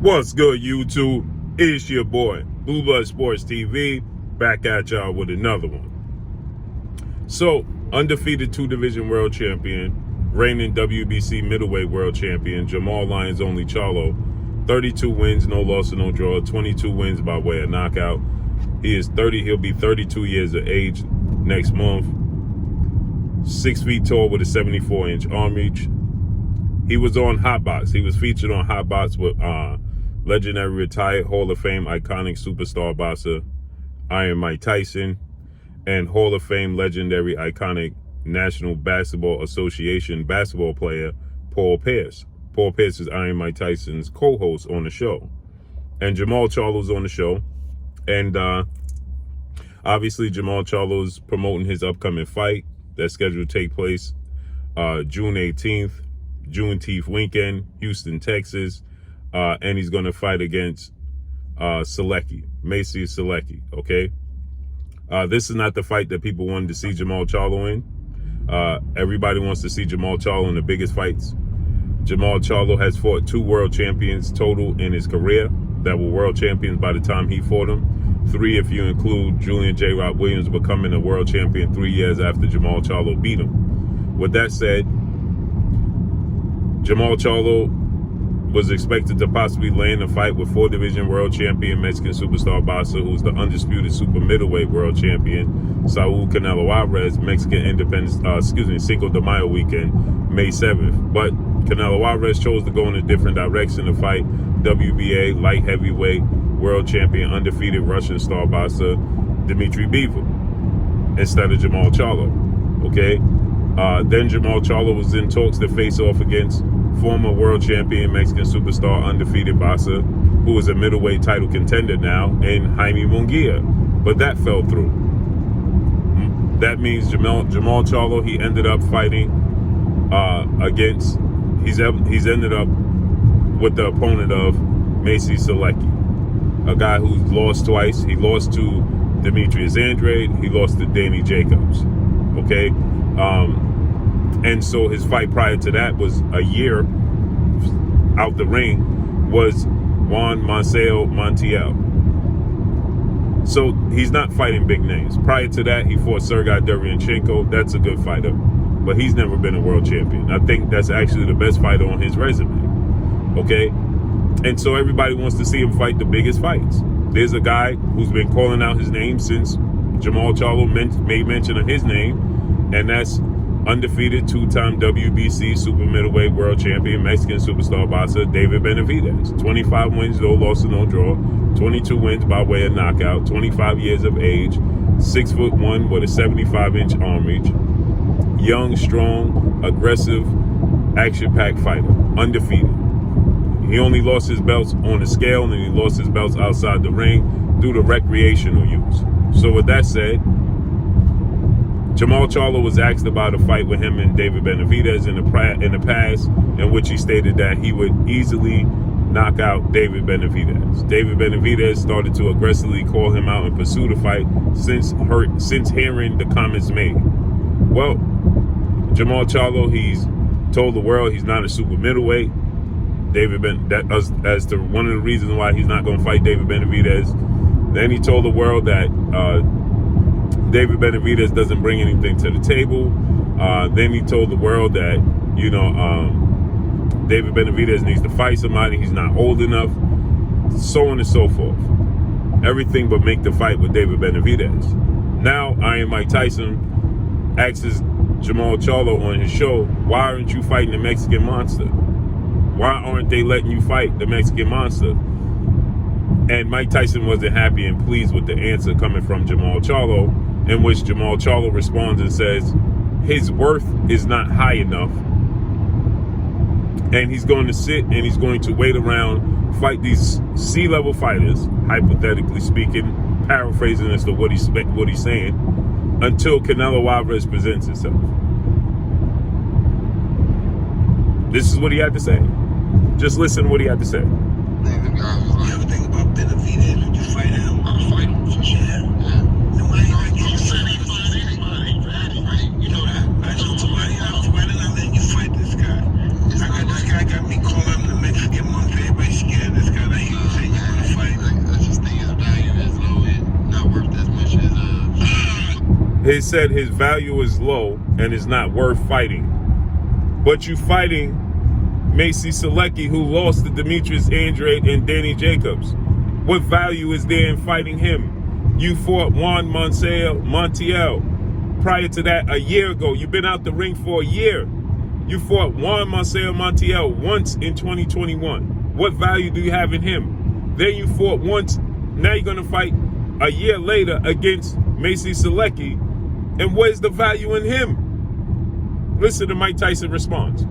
What's good, YouTube? It's your boy, Blue Blood Sports TV, back at y'all with another one. So, undefeated 2-division world champion, reigning WBC middleweight world champion, Jermall Charlo, 32 wins, no loss and no draw, 22 wins by way of knockout. He'll be 32 years of age next month. 6 feet tall with a 74-inch arm reach. He was on HOTBOX. He was featured on HOTBOX with legendary retired Hall of Fame iconic superstar boxer Iron Mike Tyson and Hall of Fame legendary iconic National Basketball Association basketball player Paul Pierce. Paul Pierce is Iron Mike Tyson's co-host on the show. And Jermall Charlo's on the show. And obviously Jermall Charlo's promoting his upcoming fight that's scheduled to take place June 18th. Juneteenth weekend, Houston, Texas, and he's going to fight against Macy Selecki, okay? This is not the fight that people wanted to see Jermall Charlo in. Everybody wants to see Jermall Charlo in the biggest fights. Jermall Charlo has fought 2 world champions total in his career that were world champions by the time he fought them. 3 if you include Julian J. Rob Williams becoming a world champion 3 years after Jermall Charlo beat him. With that said, Jermall Charlo was expected to possibly land a fight with 4-division world champion Mexican superstar boxer who's the undisputed super middleweight world champion Saul Canelo Alvarez, Mexican Cinco de Mayo weekend, May 7th. But Canelo Alvarez chose to go in a different direction to fight WBA light heavyweight world champion undefeated Russian star boxer Dmitry Bivol instead of Jermall Charlo. Okay. Then Jermall Charlo was in talks to face off against former world champion Mexican superstar undefeated boxer who is a middleweight title contender now in Jaime Munguia, but that fell through. That means Jermall Charlo, he ended up fighting he's ended up with the opponent of Macy Selecki, a guy who's lost twice. He lost to Demetrius Andrade, he lost to Danny Jacobs, okay? And so his fight prior to that was a year out the ring was Juan Marcel Montiel. So he's not fighting big names. Prior to that, he fought Sergey Derevyanchenko. That's a good fighter, but he's never been a world champion. I think that's actually the best fighter on his resume, okay? And so everybody wants to see him fight the biggest fights. There's a guy who's been calling out his name since Jermall Charlo made mention of his name, and that's undefeated 2-time WBC super middleweight world champion Mexican superstar boxer David Benavidez. 25 wins, no loss and no draw. 22 wins by way of knockout. 25 years of age. 6'1" with a 75-inch arm reach. Young, strong, aggressive, action-packed fighter. Undefeated. He only lost his belts on the scale and he lost his belts outside the ring due to recreational use. So with that said, Jermall Charlo was asked about a fight with him and David Benavidez in the past, in which he stated that he would easily knock out David Benavidez. David Benavidez started to aggressively call him out and pursue the fight since hearing the comments made. Well, Jermall Charlo, he's told the world he's not a super middleweight. As to one of the reasons why he's not going to fight David Benavidez. Then he told the world that David Benavidez doesn't bring anything to the table. Then he told the world that, David Benavidez needs to fight somebody. He's not old enough. So on and so forth. Everything but make the fight with David Benavidez. Now, Iron Mike Tyson asks Jermall Charlo on his show, why aren't you fighting the Mexican Monster? Why aren't they letting you fight the Mexican Monster? And Mike Tyson wasn't happy and pleased with the answer coming from Jermall Charlo, in which Jermall Charlo responds and says his worth is not high enough, and he's going to sit and he's going to wait around, fight these C-level fighters, hypothetically speaking, paraphrasing as to what he's saying, until Canelo Alvarez presents himself. This is what he had to say. Just listen to what he had to say. You ever think about Benavidez? Would you fight him? I'll fight him for sure. He said he fight anybody, right? You know that. I told somebody, why didn't I let you fight this guy? This guy got me calling him the Mexican Monster. Everybody's scared of this guy. He said his value is low and is not worth fighting. But you fighting Macy Selecki, who lost to Demetrius Andrade and Danny Jacobs. What value is there in fighting him? You fought Juan Montiel prior to that a year ago. You've been out the ring for a year. You fought Juan Montiel once in 2021. What value do you have in him? Then you fought once. Now you're going to fight a year later against Macy Selecki. And where's the value in him? Listen to Mike Tyson response.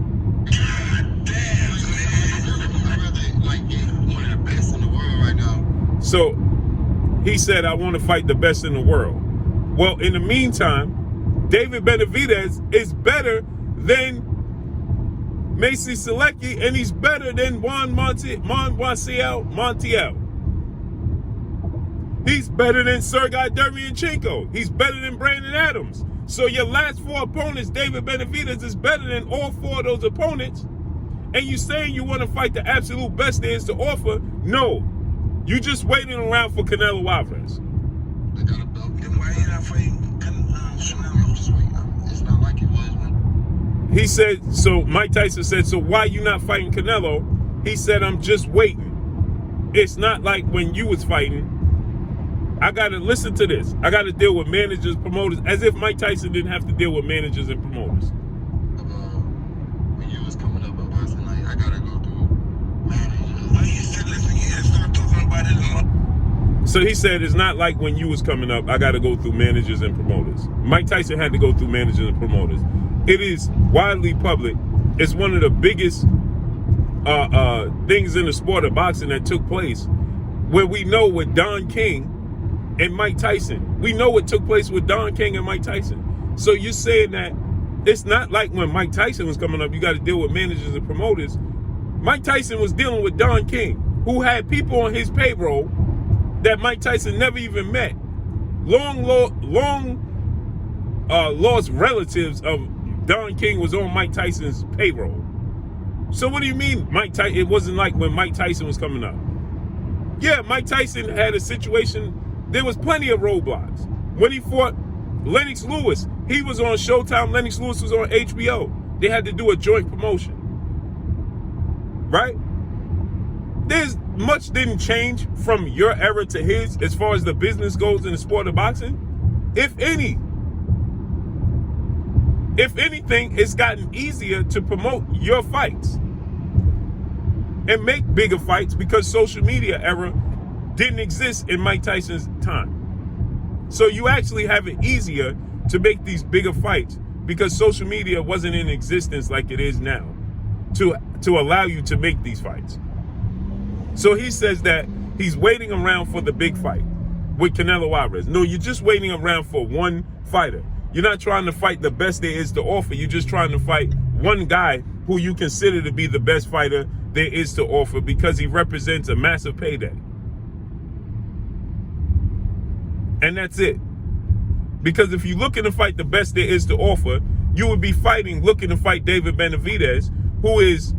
So he said, I want to fight the best in the world. Well, in the meantime, David Benavidez is better than Macy Selecki, and he's better than Juan Montiel. He's better than Sergey Derevyanchenko. He's better than Brandon Adams. So your last 4 opponents, David Benavidez is better than all 4 of those opponents. And you saying you want to fight the absolute best there is to offer? No. You just waiting around for Canelo Alvarez. They got a belt. Then why you not fighting Canelo? Just wait. It's not like it was, man. He said, so Mike Tyson said, so why you not fighting Canelo? He said, I'm just waiting. It's not like when you was fighting. I got to listen to this. I got to deal with managers, promoters, as if Mike Tyson didn't have to deal with managers and promoters. When you was coming up last night, I got to go through managers. Why you said, listen, you start talking about it. So he said, it's not like when you was coming up, I got to go through managers and promoters. Mike Tyson had to go through managers and promoters. It is widely public. It's one of the biggest things in the sport of boxing that took place, where we know with Don King and Mike Tyson. We know what took place with Don King and Mike Tyson. So you're saying that it's not like when Mike Tyson was coming up, you got to deal with managers and promoters. Mike Tyson was dealing with Don King, who had people on his payroll that Mike Tyson never even met. Long lost relatives of Don King was on Mike Tyson's payroll. So what do you mean Mike Tyson? It wasn't like when Mike Tyson was coming up. Yeah, Mike Tyson had a situation. There was plenty of roadblocks. When he fought Lennox Lewis, he was on Showtime. Lennox Lewis was on HBO. They had to do a joint promotion. Right? There's much didn't change from your era to his as far as the business goes in the sport of boxing. If anything, it's gotten easier to promote your fights and make bigger fights because social media era didn't exist in Mike Tyson's time. So you actually have it easier to make these bigger fights because social media wasn't in existence like it is now to allow you to make these fights. So he says that he's waiting around for the big fight with Canelo Alvarez. No, you're just waiting around for one fighter. You're not trying to fight the best there is to offer. You're just trying to fight one guy who you consider to be the best fighter there is to offer because he represents a massive payday. And that's it. Because if you're looking to fight the best there is to offer, you would be looking to fight David Benavidez, who is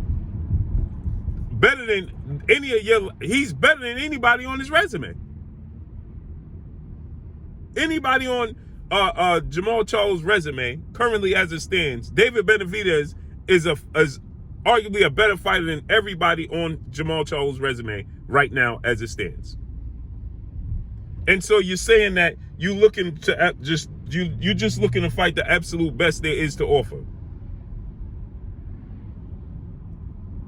better than he's better than anybody on his resume. Anybody on Jermall Charlo's resume, currently as it stands, David Benavidez is arguably a better fighter than everybody on Jermall Charlo's resume right now as it stands. And so you're saying that you're looking to you're just looking to fight the absolute best there is to offer.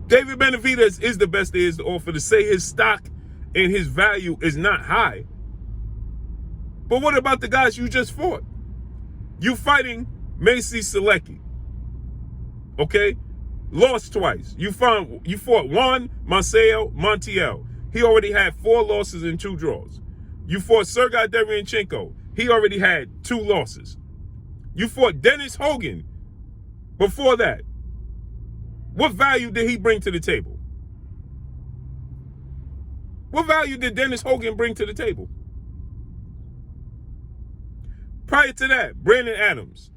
David Benavidez is the best there is to offer. To say his stock and his value is not high. But what about the guys you just fought? You fighting Macy Selecki. Okay? Lost twice. You fought Juan Montiel. He already had 4 losses and 2 draws. You fought Sergey Derevyanchenko. He already had 2 losses. You fought Dennis Hogan before that. What value did he bring to the table? What value did Dennis Hogan bring to the table? Prior to that, Brandon Adams.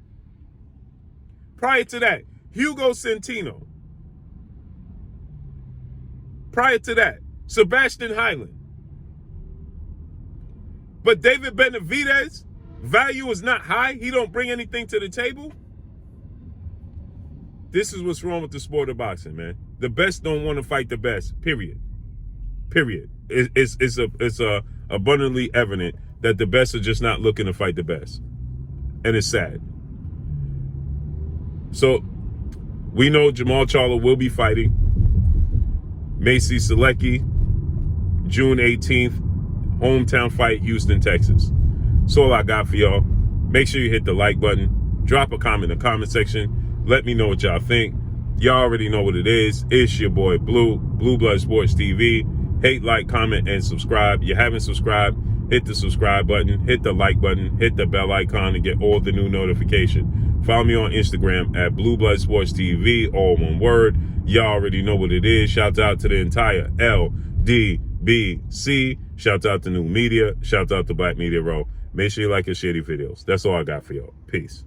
Prior to that, Hugo Centeno. Prior to that, Sebastian Hyland. But David Benavidez value is not high, he don't bring anything to the table. This is what's wrong with the sport of boxing, man. The best don't want to fight the best, period. It's abundantly evident that the best are just not looking to fight the best. And it's sad. So, we know Jermall Charlo will be fighting Macy Selecki, June 18th, hometown fight, Houston, Texas. That's all I got for y'all. Make sure you hit the like button. Drop a comment in the comment section. Let me know what y'all think. Y'all already know what it is. It's your boy Blue Blood Sports TV. Hate, like, comment, and subscribe. You haven't subscribed, hit the subscribe button, hit the like button, hit the bell icon to get all the new notification. Follow me on Instagram at Blue Blood Sports TV, all one word. Y'all already know what it is. Shout out to the entire LDBC. Shout out to New Media. Shout out to Black Media Row. Make sure you like and share these videos. That's all I got for y'all. Peace.